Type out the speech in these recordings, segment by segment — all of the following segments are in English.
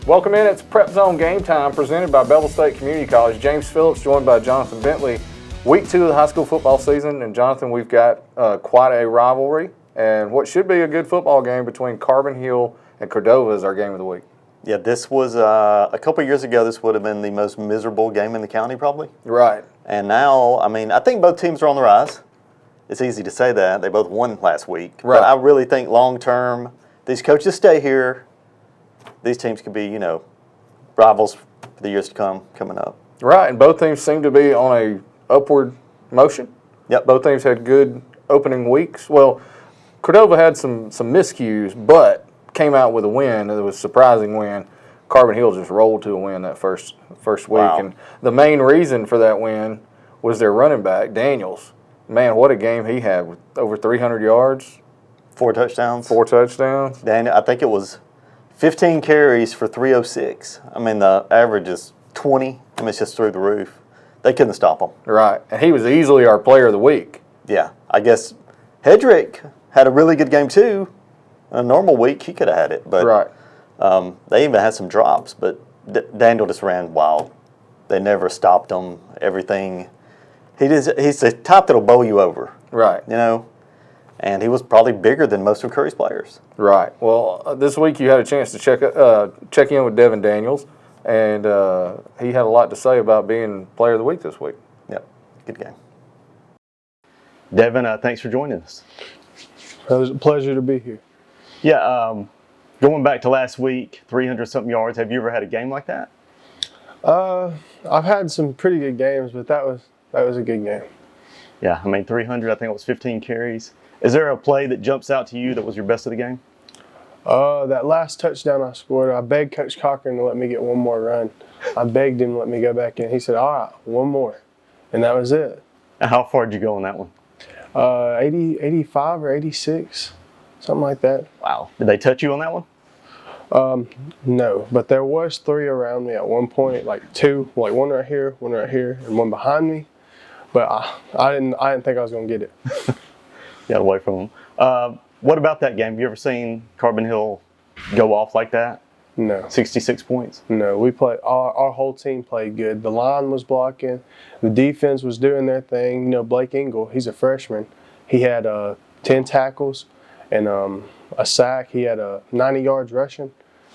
Welcome in. It's PrepZone Game Time presented by Bevill State Community College. James Phillips joined by Johnathan Bentley. Week 2 of the high school football season. And Johnathan, we've got quite a rivalry and what should be a good football game between Carbon Hill and Cordova is our game of the week. Yeah, this was a couple years ago. This would have been the most miserable game in the county, probably. Right. And now, I mean, I think both teams are on the rise. It's easy to say that. They both won last week. Right. But I really think long term, these coaches stay here. These teams could be, rivals for the years to come, coming up. Right, and both teams seem to be on a upward motion. Yep. Both teams had good opening weeks. Well, Cordova had some miscues, but came out with a win. It was a surprising win. Carbon Hill just rolled to a win that first week. Wow. And the main reason for that win was their running back, Daniels. Man, what a game he had with over 300 yards. 4 touchdowns. 4 touchdowns. And I think it was 15 carries for 306. I mean, the average is 20. I mean, it's just through the roof. They couldn't stop him. Right, and he was easily our player of the week. Yeah, I guess Hedrick had a really good game too. In a normal week, he could have had it. But right. They even had some drops, but Daniel just ran wild. They never stopped him. Everything. He's the type that'll bowl you over. Right. And he was probably bigger than most of Curry's players. Right. Well, this week you had a chance to check in with Devon Daniels, and he had a lot to say about being player of the week this week. Yep, good game. Devon, thanks for joining us. It was a pleasure to be here. Yeah, going back to last week, 300-something yards. Have you ever had a game like that? I've had some pretty good games, but that was a good game. Yeah, I mean 300. I think it was 15 carries. Is there a play that jumps out to you that was your best of the game? That last touchdown I scored, I begged Coach Cochran to let me get one more run. I begged him to let me go back in. He said, all right, one more. And that was it. And how far did you go on that one? 85 or 86, something like that. Wow. Did they touch you on that one? No, but there was 3 around me at one point, like 2, like one right here, and one behind me. But I didn't think I was going to get it. Got away from them. What about that game? Have you ever seen Carbon Hill go off like that? No. 66 points? No, we played. Our whole team played good. The line was blocking. The defense was doing their thing. Blake Engel, he's a freshman. He had 10 tackles and a sack. He had 90 yards rushing,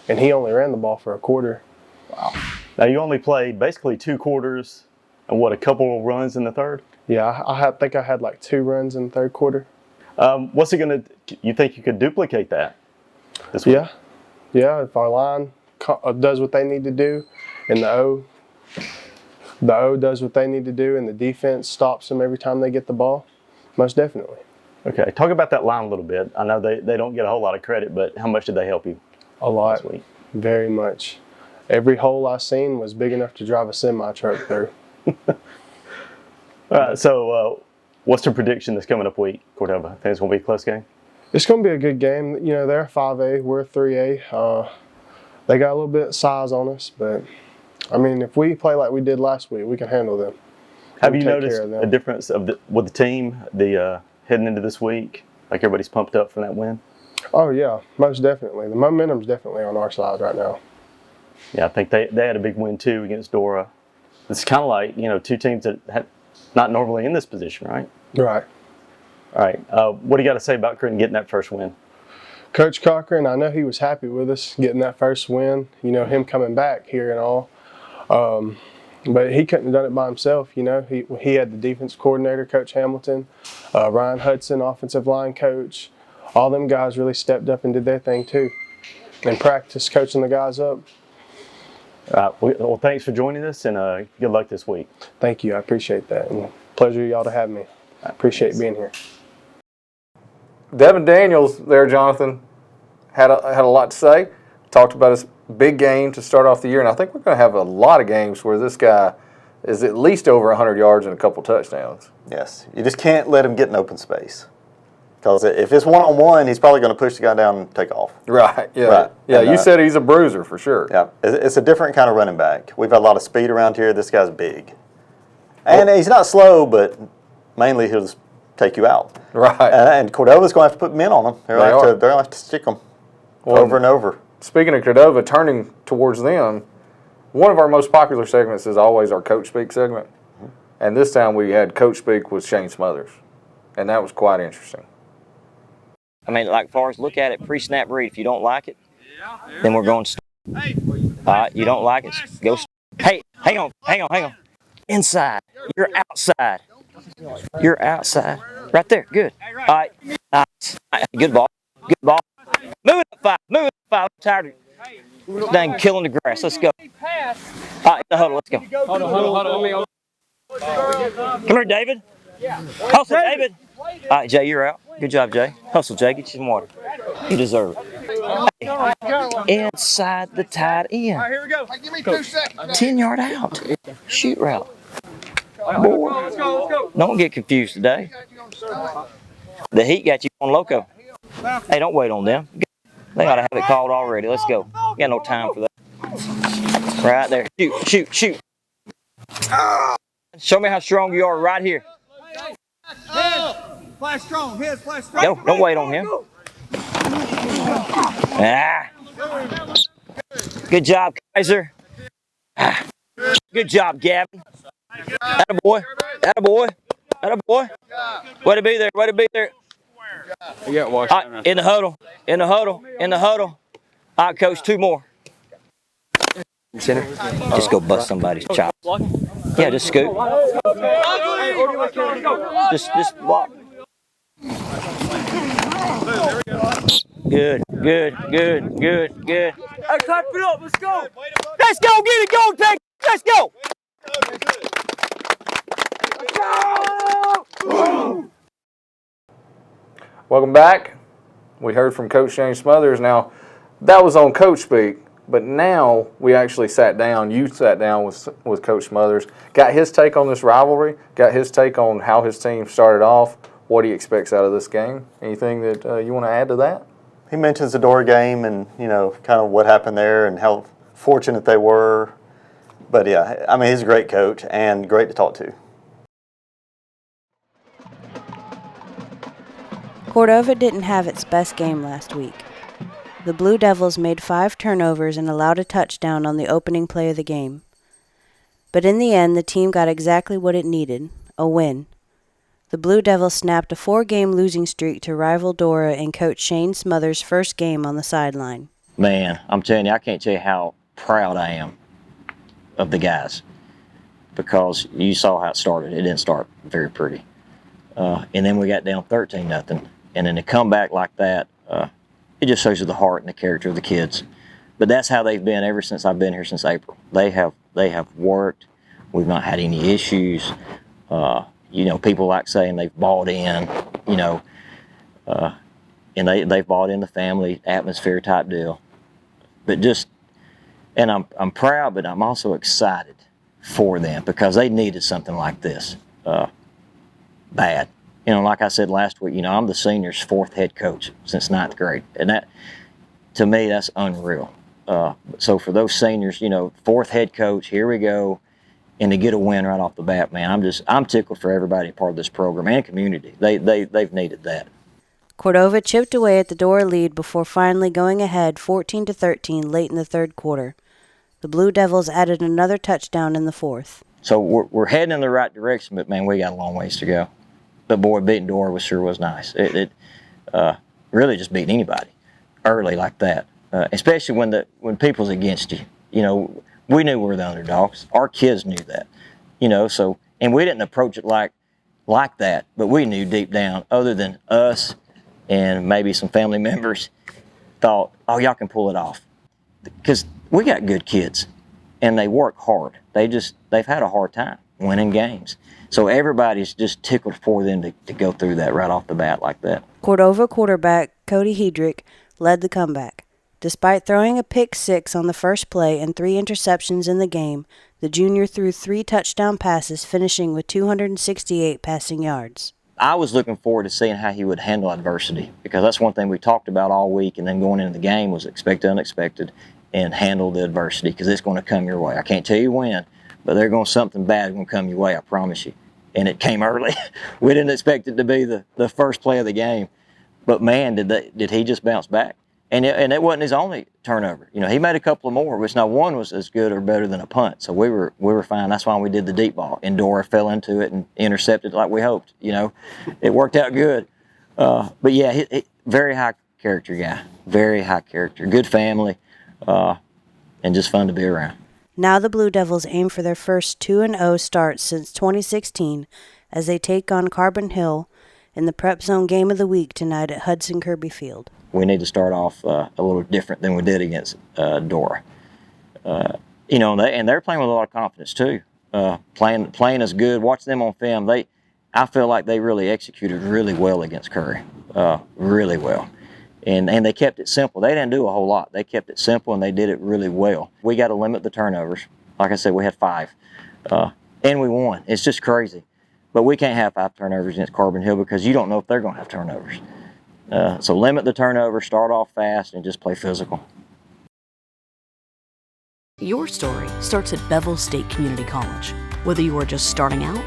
and he only ran the ball for a quarter. Wow. Now, you only played basically 2 quarters and, a couple of runs in the third? Yeah, I think I had like 2 runs in the third quarter. What's it going to – you think you could duplicate that this week? Yeah, if our line does what they need to do and the O does what they need to do and the defense stops them every time they get the ball, most definitely. Okay, talk about that line a little bit. I know they don't get a whole lot of credit, but how much did they help you? A lot, this week? Very much. Every hole I seen was big enough to drive a semi-truck through. All right, so what's the prediction this coming up week, Cordova? Think it's going to be a close game? It's going to be a good game. They're 5A, we're 3A. They got a little bit of size on us, but, I mean, if we play like we did last week, we can handle them. Have you noticed a difference with the team heading into this week? Like everybody's pumped up from that win? Oh, yeah, most definitely. The momentum's definitely on our side right now. Yeah, I think they had a big win, too, against Dora. It's kind of like, 2 teams that have not normally in this position, right? Right. All right. What do you got to say about Creighton getting that first win? Coach Cochran, I know he was happy with us getting that first win, him coming back here and all. But he couldn't have done it by himself, He had the defense coordinator, Coach Hamilton, Ryan Hudson, offensive line coach. All them guys really stepped up and did their thing too. And practice coaching the guys up. Well, thanks for joining us, and good luck this week. Thank you. I appreciate that. And pleasure y'all to have me. I appreciate being here. Devon Daniels there, Johnathan, had a lot to say. Talked about his big game to start off the year, and I think we're going to have a lot of games where this guy is at least over 100 yards and a couple touchdowns. Yes, you just can't let him get in open space. Because if it's one-on-one, he's probably going to push the guy down and take off. Right, yeah. Right. Yeah, And, you said he's a bruiser for sure. Yeah, it's a different kind of running back. We've had a lot of speed around here. This guy's big. And he's not slow, but mainly he'll just take you out. Right. And Cordova's going to have to put men on him. They're going to have to stick them over and over. speaking of Cordova, turning towards them, one of our most popular segments is always our Coach Speak segment. And this time we had Coach Speak with Shane Smothers. And that was quite interesting. I mean, like, far as look at it, pre-snap read. If you don't like it, then we're going. You don't like it, go. Hey, hang on. Inside. You're outside. You're outside. Right there. Good. All right. Good ball. Good ball. Move it up 5. Move it up 5. I'm tired of dang killing the grass. Let's go. All right, the huddle. Let's go. Hold on. Come here, David. Hustle, David. All right, Jay, you're out. Good job, Jay. Hustle, Jay. Get you some water. You deserve it. Hey, inside the tight end. All right, here we go. Give me 2 seconds. 10-yard out. Shoot route. Boy, let's go. Don't get confused today. The heat got you on loco. Hey, don't wait on them. They ought to have it called already. Let's go. We got no time for that. Right there. Shoot. Show me how strong you are right here. Flash strong. Flash strong. Don't wait on him. Good job, Kaiser. Good job, Gavin. Attaboy. Way to be there. All right, in the huddle. All right, Coach, 2 more. Center. Just go bust somebody's chops. Yeah, just scoop. Just block. Good. Hey, clap it up. Let's go. Let's go, get it going, Texas. Let's go. Welcome back. We heard from Coach Shane Smothers. Now, that was on Coach Speak, but now we actually sat down. You sat down with Coach Smothers, got his take on this rivalry, got his take on how his team started off, what he expects out of this game. Anything that you want to add to that? He mentions the Dora game and, kind of what happened there and how fortunate they were. But, yeah, I mean, he's a great coach and great to talk to. Cordova didn't have its best game last week. The Blue Devils made 5 turnovers and allowed a touchdown on the opening play of the game. But in the end, the team got exactly what it needed, a win. The Blue Devils snapped a 4-game losing streak to rival Dora in Coach Shane Smothers' first game on the sideline. Man, I'm telling you, I can't tell you how proud I am of the guys, because you saw how it started. It didn't start very pretty. And then we got down 13-0. And then to come back like that, it just shows you the heart and the character of the kids. But that's how they've been ever since I've been here since April. They have worked. We've not had any issues. People like saying they've bought in, and they've bought in the family atmosphere type deal. But I'm proud, but I'm also excited for them because they needed something like this bad. Like I said last week, I'm the seniors' 4th head coach since 9th grade. And that, to me, that's unreal. So for those seniors, 4th head coach, here we go. And to get a win right off the bat, man, I'm tickled for everybody part of this program and community. They've needed that. Cordova chipped away at the Dora lead before finally going ahead 14-13 late in the 3rd quarter. The Blue Devils added another touchdown in the 4th. So we're heading in the right direction, but man, we got a long ways to go. But boy, beating Dora sure was nice. It really just beating anybody early like that, especially when people's against you. We knew we were the underdogs. Our kids knew that, So, and we didn't approach it like that, but we knew deep down, other than us and maybe some family members, thought, oh, y'all can pull it off, because we got good kids, and they work hard. They've had a hard time winning games. So everybody's just tickled for them to go through that right off the bat like that. Cordova quarterback Cody Hedrick led the comeback. Despite throwing a pick-6 on the first play and 3 interceptions in the game, the junior threw 3 touchdown passes, finishing with 268 passing yards. I was looking forward to seeing how he would handle adversity, because that's one thing we talked about all week, and then going into the game was expect the unexpected and handle the adversity, because it's going to come your way. I can't tell you when, but something bad is going to come your way, I promise you. And it came early. We didn't expect it to be the first play of the game. But man, did he just bounce back. And it wasn't his only turnover. You know, he made a couple of more, which not one was as good or better than a punt. So we were fine. That's why we did the deep ball. And Dora fell into it and intercepted like we hoped. You know, it worked out good. But yeah, he very high character guy. Very high character. Good family, and just fun to be around. Now the Blue Devils aim for their first 2-0 start since 2016 as they take on Carbon Hill in the PrepZone Game of the Week tonight at Hudson Kirby Field. We need to start off a little different than we did against Dora. You know, and they're playing with a lot of confidence too. Playing us good. Watch them on film. I feel like they really executed really well against Curry. Really well. And they kept it simple. They didn't do a whole lot. They kept it simple, and they did it really well. We got to limit the turnovers. Like I said, we had 5. And we won. It's just crazy. But we can't have 5 turnovers against Carbon Hill because you don't know if they're going to have turnovers. So limit the turnovers, start off fast, and just play physical. Your story starts at Bevill State Community College. Whether you are just starting out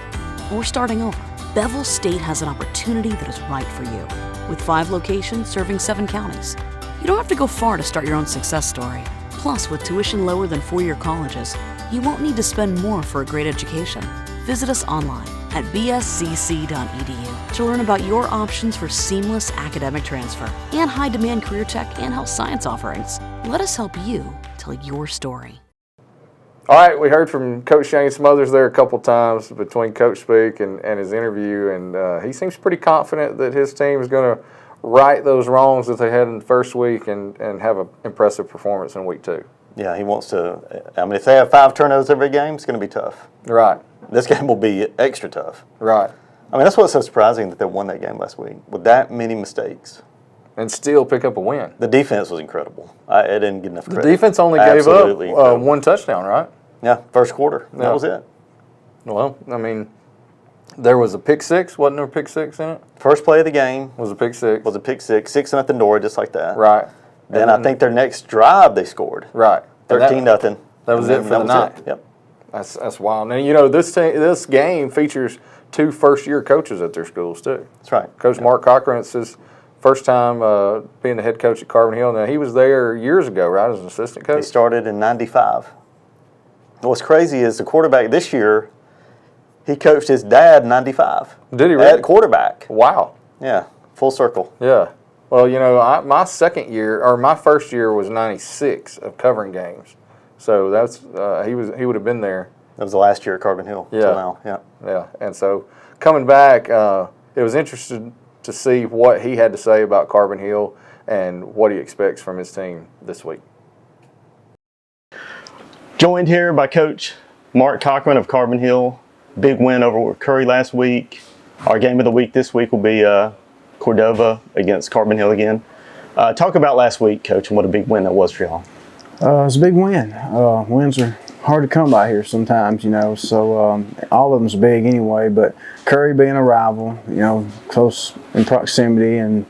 or starting over, Bevill State has an opportunity that is right for you. With 5 locations serving 7 counties. You don't have to go far to start your own success story. Plus, with tuition lower than 4-year colleges, you won't need to spend more for a great education. Visit us online at bscc.edu to learn about your options for seamless academic transfer and high-demand career tech and health science offerings. Let us help you tell your story. All right, we heard from Coach Shane Smothers there a couple times between Coach Speak and his interview, and he seems pretty confident that his team is going to right those wrongs that they had in the first week and have an impressive performance in week 2. Yeah, he wants to. I mean, if they have 5 turnovers every game, it's going to be tough. Right. This game will be extra tough. Right. I mean, that's what's so surprising that they won that game last week with that many mistakes. And still pick up a win. The defense was incredible. I didn't get enough credit. The defense only gave up 1 touchdown, right? Yeah, first quarter. Yeah. That was it. Well, I mean, there was a pick 6. Wasn't there a pick 6 in it? First play of the game Was a pick 6. was a pick 6, 6-0 Dora, just like that. Right. Then I think their next drive they scored. Right. 13-0. That was it for the night. Yep. That's wild. And, you know, this game features 2 first-year coaches at their schools, too. That's right. Coach Mark Cochran, it's his first time being the head coach at Carbon Hill. Now, he was there years ago, right, as an assistant coach? He started in '95. What's crazy is the quarterback this year, he coached his dad in '95. Did he really? At quarterback. Wow. Yeah, full circle. Yeah. Well, you know, my first year was '96 of covering games. So that's he would have been there. That was the last year at Carbon Hill. Yeah. Till now. Yeah. Yeah. And so coming back, it was interesting to see what he had to say about Carbon Hill and what he expects from his team this week. Joined here by Coach Mark Cochran of Carbon Hill. Big win over Curry last week. Our game of the week this week will be Cordova against Carbon Hill again. Talk about last week, Coach, and what a big win that was for y'all. It was a big win. Wins are hard to come by here sometimes, you know, so all of them's big anyway, but Curry being a rival, you know, close in proximity, and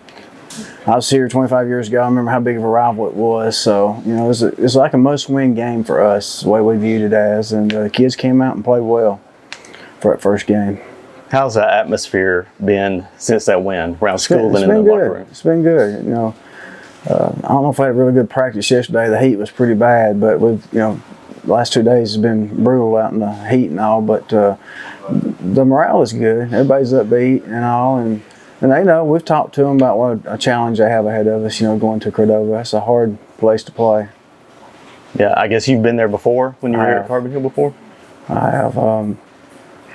I was here 25 years ago. I remember how big of a rival it was, so, you know, it's like a must-win game for us, the way we viewed it as, and the kids came out and played well for that first game. How's the atmosphere been since that win around school and in the locker room? It's been good, you know. I don't know if I had a really good practice yesterday. The heat was pretty bad, but we've, you know, the last 2 days has been brutal out in the heat and all, but the morale is good. Everybody's upbeat and all, and they know. We've talked to them about what a challenge they have ahead of us, you know, going to Cordova. That's a hard place to play. Yeah, I guess you've been there before when you were here at Carbon Hill before? I have.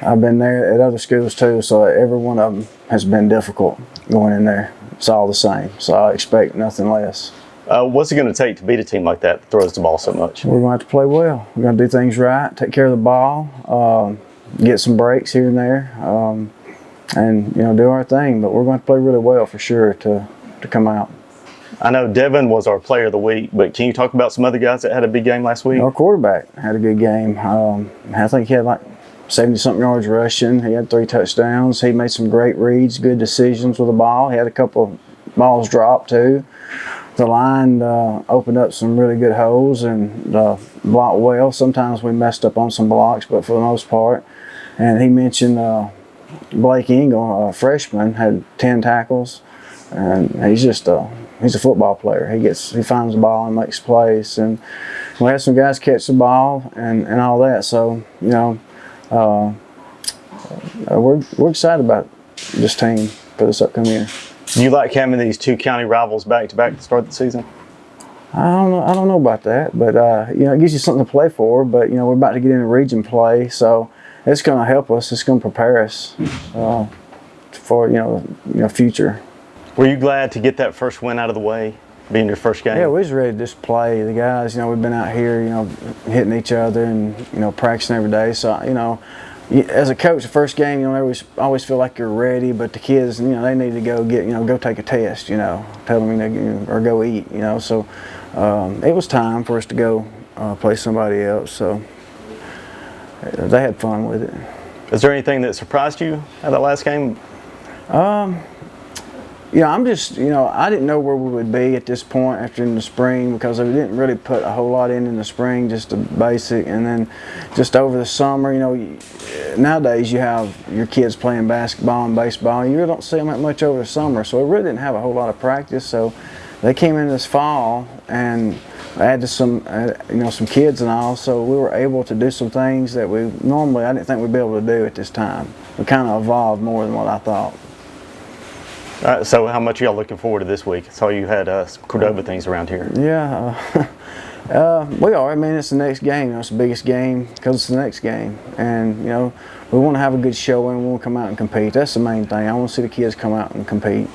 I've been there at other schools too, so every one of them has been difficult going in there. It's all the same, so I expect nothing less. What's it going to take to beat a team like that throws the ball so much? We're going to have to play well. We're going to do things right, take care of the ball, get some breaks here and there, and, you know, do our thing. But we're going to play really well for sure to come out. I know Devon was our player of the week, but can you talk about some other guys that had a big game last week? Our quarterback had a good game. I think he had like 70-something yards rushing. He had 3 touchdowns. He made some great reads, good decisions with the ball. He had a couple of balls dropped too. The line opened up some really good holes and blocked well. Sometimes we messed up on some blocks, but for the most part. And he mentioned Blake Engel, a freshman, had 10 tackles. And he's just a he's a football player. He finds the ball and makes plays, and we had some guys catch the ball and all that. So we're excited about this team for this upcoming year. Do you like having these two county rivals back to back to start the season? I don't know about that, but it gives you something to play for. But we're about to get into region play, so it's going to help us. It's going to prepare us for future. Were you glad to get that first win out of the way, being your first game? Yeah, we was ready to just play. The guys, we've been out here, hitting each other and practicing every day. So as a coach, the first game, always feel like you're ready, but the kids, they need to go go take a test, tell them, or go eat, So it was time for us to go play somebody else. So they had fun with it. Is there anything that surprised you at that last game? I'm just, I didn't know where we would be at this point after in the spring, because we didn't really put a whole lot in the spring, just the basic, and then just over the summer, nowadays you have your kids playing basketball and baseball, and you really don't see them that much over the summer, so we really didn't have a whole lot of practice. So they came in this fall and added some, some kids and all, so we were able to do some things that I didn't think we'd be able to do at this time. We kind of evolved more than what I thought. So how much are y'all looking forward to this week? I saw you had some Cordova things around here. Yeah, we are. I mean, it's the next game. It's the biggest game because it's the next game. And, we want to have a good showing. We want to come out and compete. That's the main thing. I want to see the kids come out and compete.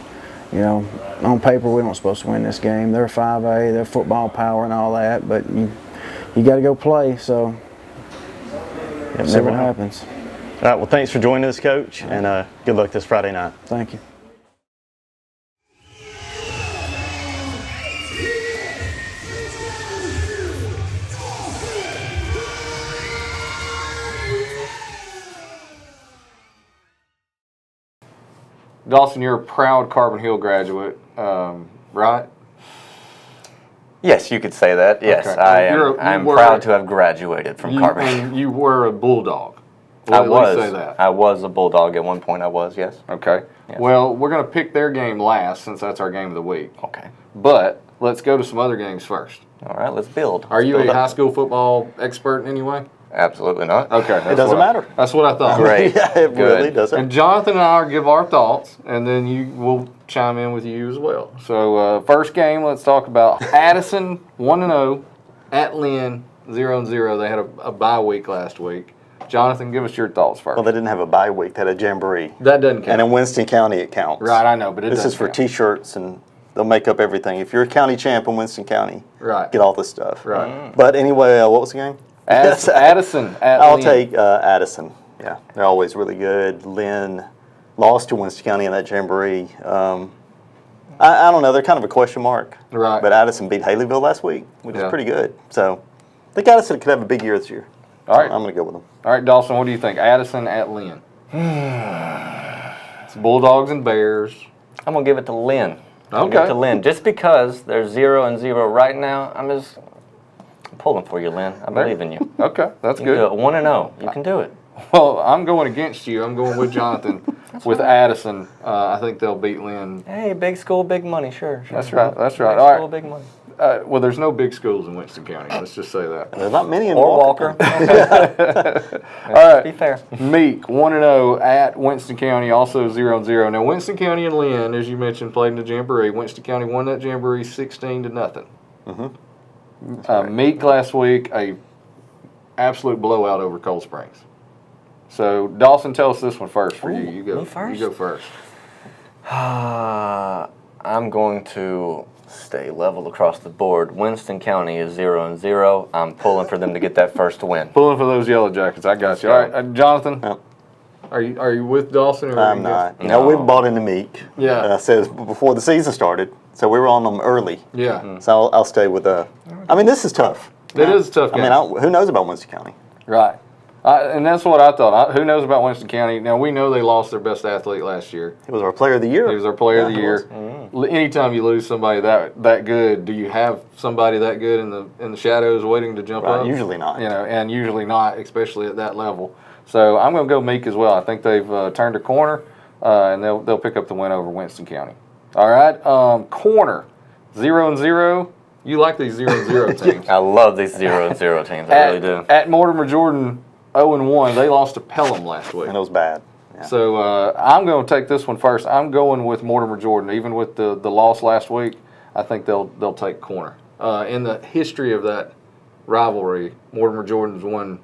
On paper, we don't supposed to win this game. They're 5A, they're football power and all that, but you got to go play, so see what happens. All right, well, thanks for joining us, Coach, and good luck this Friday night. Thank you. Dawson, you're a proud Carbon Hill graduate, right? Yes, you could say that. Yes, Okay. I'm proud to have graduated from Carbon Hill. And you were a Bulldog. I At was. least say that. I was a Bulldog at one point. I was, yes. Okay. Yes. Well, we're going to pick their game last since that's our game of the week. Okay. But let's go to some other games first. All right, let's build. Are you a high school football expert in any way? Absolutely not. Okay. It doesn't matter. That's what I thought. Great. Yeah, it really doesn't. And Johnathan and I will give our thoughts, and then you will chime in with you as well. So first game, let's talk about Addison 1-0 at Lynn 0-0. They had a bye week last week. Johnathan, give us your thoughts first. Well, they didn't have a bye week. They had a jamboree. That doesn't count. And in Winston County, it counts. Right, I know, but this is for count. T-shirts, and they'll make up everything. If you're a county champ in Winston County, Right. get all this stuff. Right. But anyway, what was the game? Addison at I'll Lynn. take Addison. Yeah, they're always really good. Lynn lost to Winston County in that jamboree. I don't know. They're kind of a question mark. Right. But Addison beat Haleyville last week, which is pretty good. So I think Addison could have a big year this year. All right. I'm going to go with them. All right, Dawson, what do you think? Addison at Lynn. It's Bulldogs and Bears. I'm going to give it to Lynn. I'll give Okay. it to Lynn. Just because they're 0-0 right now, I'm pulling for you, Lynn. I believe in you. Okay, that's You can good. do it. 1-0. You can do it. Well, I'm going against you. I'm going with Johnathan. With Addison, I think they'll beat Lynn. Hey, big school, big money. Sure. That's right. That's right. Big All school, right. big money. Well, there's no big schools in Winston County. Let's just say that. There's not many in Or Walker. All right. Be fair. Meek 1-0 at Winston County, also 0-0. Now Winston County and Lynn, as you mentioned, played in the jamboree. Winston County won that jamboree 16-0. Meek last week, a absolute blowout over Cold Springs. So Dawson, tell us this one first for you. You go. me first? You go first. I'm going to stay level across the board. Winston County is 0-0. I'm pulling for them to get that first win. Pulling for those Yellow Jackets. I got you. All right, Johnathan. Yep. Are you with Dawson? Or I'm not. No, we've bought into Meek. Yeah. And I said before the season started, so we were on them early. Yeah. So I'll stay with I mean, this is tough. It is a tough game. I mean, who knows about Winston County? Right. And that's what I thought. Who knows about Winston County? Now, we know they lost their best athlete last year. He was our player of the year. He was our player of the year. Anytime you lose somebody that good, do you have somebody that good in the shadows waiting to jump up? Usually not. And usually not, especially at that level. So I'm going to go Meek as well. I think they've turned a corner, and they'll pick up the win over Winston County. All right, corner. 0-0. You like these 0-0 teams. I love these 0-0 teams. I really do. At Mortimer Jordan, 0-1. They lost to Pelham last week. And it was bad. Yeah. So I'm going to take this one first. I'm going with Mortimer Jordan. Even with the loss last week, I think they'll take corner. In the history of that rivalry, Mortimer Jordan's won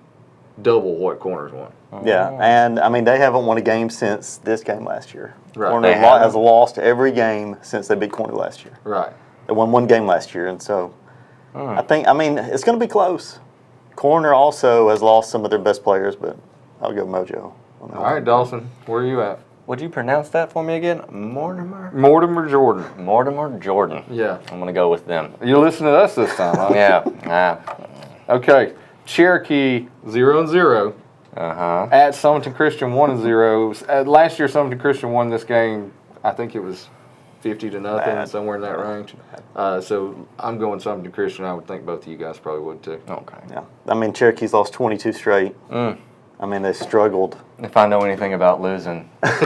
double what Corner's won. Yeah, and I mean they haven't won a game since this game last year. Right. Corner has lost every game since they beat Corner last year. Right. They won one game last year, and so I mean it's going to be close. Corner also has lost some of their best players, but I'll go Mojo. All right, Dawson, where are you at? Would you pronounce that for me again? Mortimer? Mortimer Jordan. Mortimer Jordan. Yeah. I'm going to go with them. You listen to us this time, huh? Yeah. Okay. Cherokee 0-0. At Summerton Christian 1-0. Last year, Summerton Christian won this game. I think it was 50-0, somewhere in that range. So I'm going Summerton Christian. I would think both of you guys probably would too. Okay. Yeah. I mean Cherokee's lost 22 straight. I mean they struggled. If I know anything about losing, I'm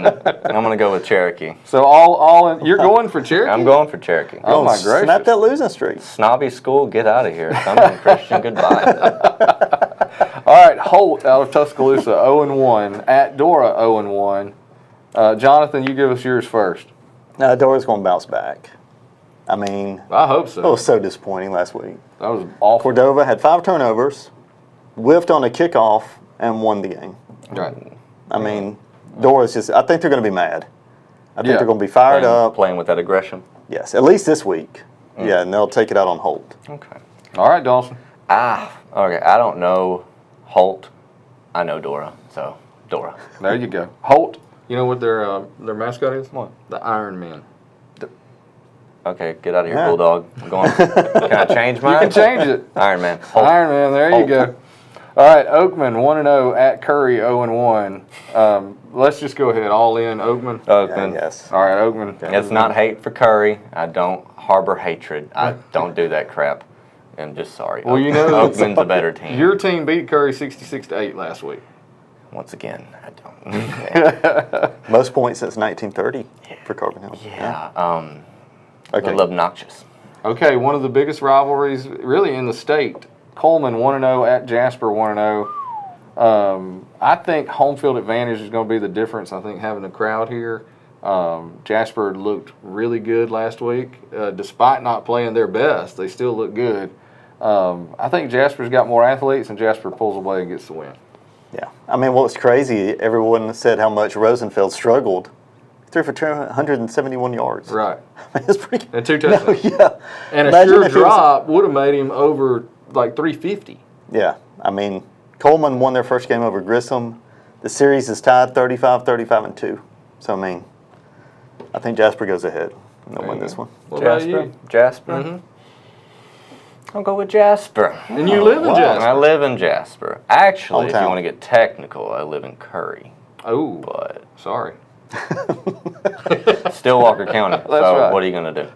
going to go with Cherokee. So you're going for Cherokee? I'm going for Cherokee. Oh my gracious! Snap that losing streak. Snobby school, get out of here. Summerton Christian, goodbye. All right, Holt out of Tuscaloosa 0-1 at Dora 0-1. Johnathan, you give us yours first. Dora's going to bounce back. I mean, I hope so. It was so disappointing last week. That was awful. Cordova had 5 turnovers, whiffed on a kickoff, and won the game. Right. I mean, Dora's just, I think they're going to be mad. I think they're going to be fired up. Playing with that aggression. Yes, at least this week. Yeah, and they'll take it out on Holt. Okay. All right, Dawson. Okay. I don't know Holt. I know Dora, so Dora. There you go. Holt, you know what their mascot is? What? The Iron Man. Okay, get out of here, Bulldog. I'm going. Can I change mine? You can change it. Iron Man. Holt. Iron Man, there you go. All right, Oakman 1-0 at Curry 0-1. Let's just go ahead, all in. Oakman. Oakman. Yes. All right, Oakman. It's not hate for Curry. I don't harbor hatred. I don't do that crap. I'm just sorry. Well, you know, Oakman's a better team. Your team beat Curry 66-8 last week. Once again, I don't. Most points since 1930 for Carbon Hill. Yeah. Okay. A little obnoxious. Okay, one of the biggest rivalries really in the state. Coleman 1-0 at Jasper 1-0. I think home field advantage is going to be the difference. I think having a crowd here. Jasper looked really good last week. Despite not playing their best, they still look good. I think Jasper's got more athletes, and Jasper pulls away and gets the win. Yeah. I mean, what was crazy, everyone said how much Rosenfeld struggled. He threw for 171 yards. Right. I mean, it's pretty good. And 2 touchdowns. Yeah. And Imagine a sure if he was- drop would have made him over like 350. Yeah. I mean, Coleman won their first game over Grissom. The series is tied 35-2. So, I mean, I think Jasper goes ahead and they'll win this one. What about you? Jasper? Mm-hmm. I'll go with Jasper. And you live in Jasper? I live in Jasper. Actually, if Hometown. you want to get technical, I live in Curry. Oh, But sorry. Stillwater County. So right. what are you going to do?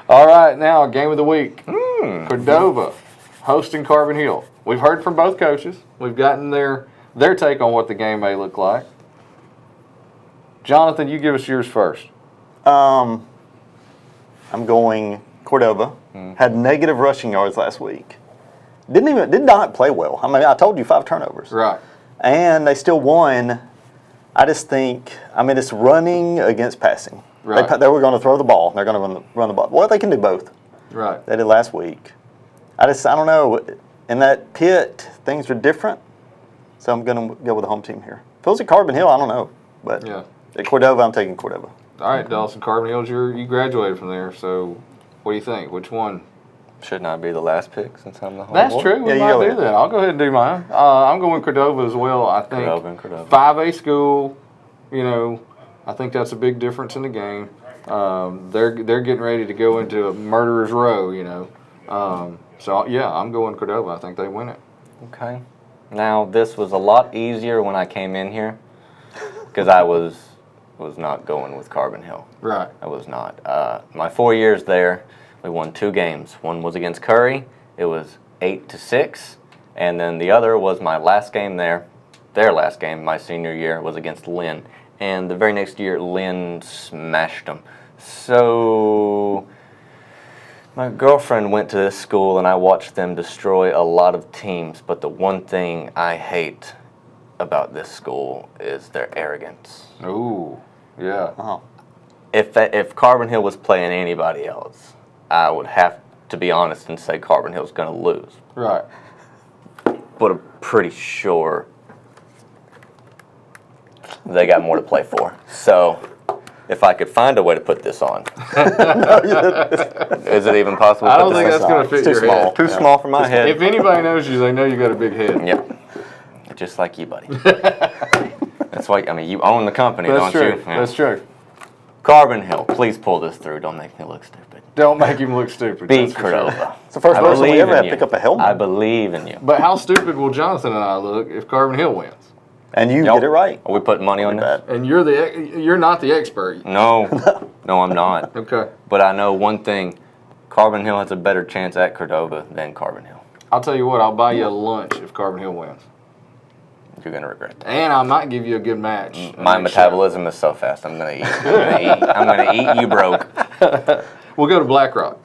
All right, now game of the week. Cordova hosting Carbon Hill. We've heard from both coaches. We've gotten their take on what the game may look like. Johnathan, you give us yours first. I'm going Cordova. Had negative rushing yards last week. Did not play well. I mean, I told you 5 turnovers. Right. And they still won. I just think, I mean, it's running against passing. Right. They were going to throw the ball. They're going to run the ball. Well, they can do both. Right. They did last week. I don't know. In that pit, things are different. So I'm going to go with the home team here. If it was at Carbon Hill, I don't know. But at Cordova, I'm taking Cordova. All right, Dawson, Carbon Hills, you graduated from there. So what do you think? Which one? Shouldn't I be the last pick since I'm the home That's boy? true. We Yeah, you might go do ahead. that. I'll go ahead and do mine. I'm going Cordova as well. I think Cordova. 5A school, I think that's a big difference in the game. They're getting ready to go into a murderer's row, So, yeah, I'm going Cordova. I think they win it. Okay. Now, this was a lot easier when I came in here because I was not going with Carbon Hill. Right. I was not. My 4 years there, we won 2 games. One was against Curry. It was 8-6. And then the other was my last game there. Their last game, my senior year, was against Lynn. And the very next year, Lynn smashed them. So, my girlfriend went to this school and I watched them destroy a lot of teams, but the one thing I hate about this school is their arrogance. Ooh, yeah. Oh. If Carbon Hill was playing anybody else, I would have to be honest and say Carbon Hill's going to lose. Right. But I'm pretty sure they got more to play for. So, if I could find a way to put this on. Is it even possible to I put don't this think on? that's going to fit your small. head. Too small for my head. If anybody knows you, they know you got a big head. Yep. Just like you, buddy. That's why, I mean, you own the company, That's don't true. you? Yeah. That's true. Carbon Hill, please pull this through. Don't make me look stupid. Don't make him look stupid. Beat that's for sure. Cordova. It's the first I person we believe ever in had you. pick up a helmet. I believe in you. But how stupid will Johnathan and I look if Carbon Hill wins? And you Nope. get it right. Are we putting money on that? And you're not the expert. No. No, I'm not. Okay. But I know one thing. Carbon Hill has a better chance at Cordova than Carbon Hill. I'll tell you what, I'll buy you a lunch if Carbon Hill wins. You're going to regret that. And I might give you a good match. My metabolism is so fast. I'm going to eat. I'm going to eat you broke. We'll go to Black Rock.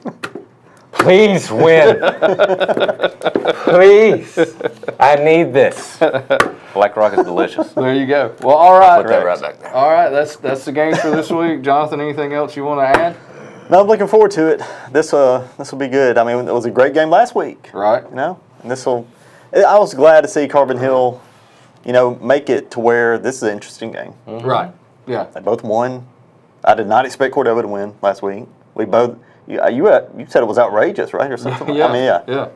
Please win. Please. I need this. Black Rock is delicious. There you go. Well, all right. Put that right back there. All right, that's the games for this week. Johnathan, anything else you want to add? No, I'm looking forward to it. This will be good. I mean, it was a great game last week. Right. You know, and I was glad to see Carbon Hill, make it to where this is an interesting game. Mm-hmm. Right. Yeah. They both won. I did not expect Cordova to win last week. We both. You said it was outrageous, right, or something? Yeah. I mean, yeah. Yeah.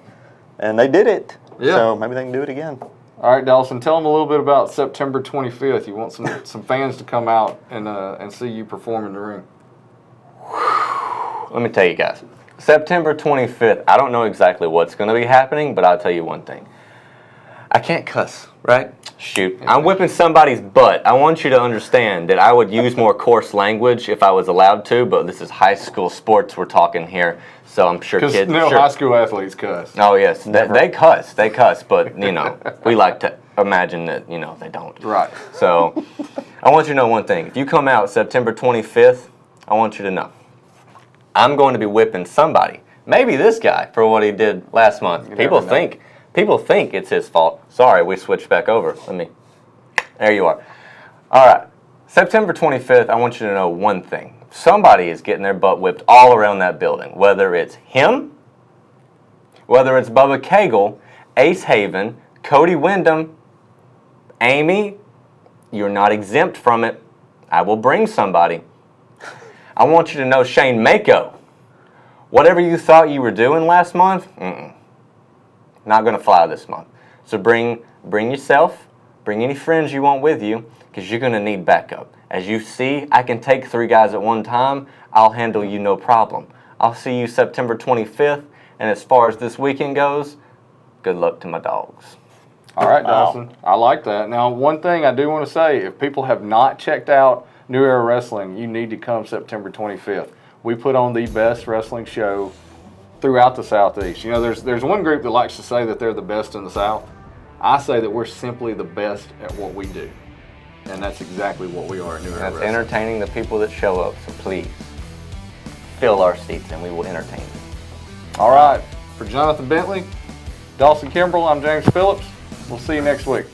And they did it. Yeah. So maybe they can do it again. All right, Dawson, tell them a little bit about September 25th. You want some fans to come out and see you perform in the ring. Let me tell you guys. September 25th, I don't know exactly what's going to be happening, but I'll tell you one thing. I can't cuss, right? Shoot. I'm whipping somebody's butt. I want you to understand that I would use more coarse language if I was allowed to, but this is high school sports we're talking here, so I'm sure kids... Because high school athletes cuss. Oh, yes. They cuss, but, we like to imagine that, they don't. Right. So, I want you to know one thing. If you come out September 25th, I want you to know. I'm going to be whipping somebody. Maybe this guy for what he did last month. People think it's his fault. Sorry, we switched back over. There you are. All right. September 25th, I want you to know one thing. Somebody is getting their butt whipped all around that building. Whether it's him, whether it's Bubba Cagle, Ace Haven, Cody Wyndham, Amy, you're not exempt from it. I will bring somebody. I want you to know Shane Mako. Whatever you thought you were doing last month, not going to fly this month. So bring yourself, bring any friends you want with you, because you're going to need backup. As you see, I can take 3 guys at one time. I'll handle you no problem. I'll see you September 25th, and as far as this weekend goes, good luck to my dogs. All right, Dawson. I like that. Now, one thing I do want to say, if people have not checked out New Era Wrestling, you need to come September 25th. We put on the best wrestling show throughout the Southeast. There's one group that likes to say that they're the best in the South. I say that we're simply the best at what we do. And that's exactly what we are at New Era That's Wrestling. entertaining the people that show up, so please, fill our seats and we will entertain them. All right. For Johnathan Bentley, Dawson Kimbrell, I'm James Phillips. We'll see you next week.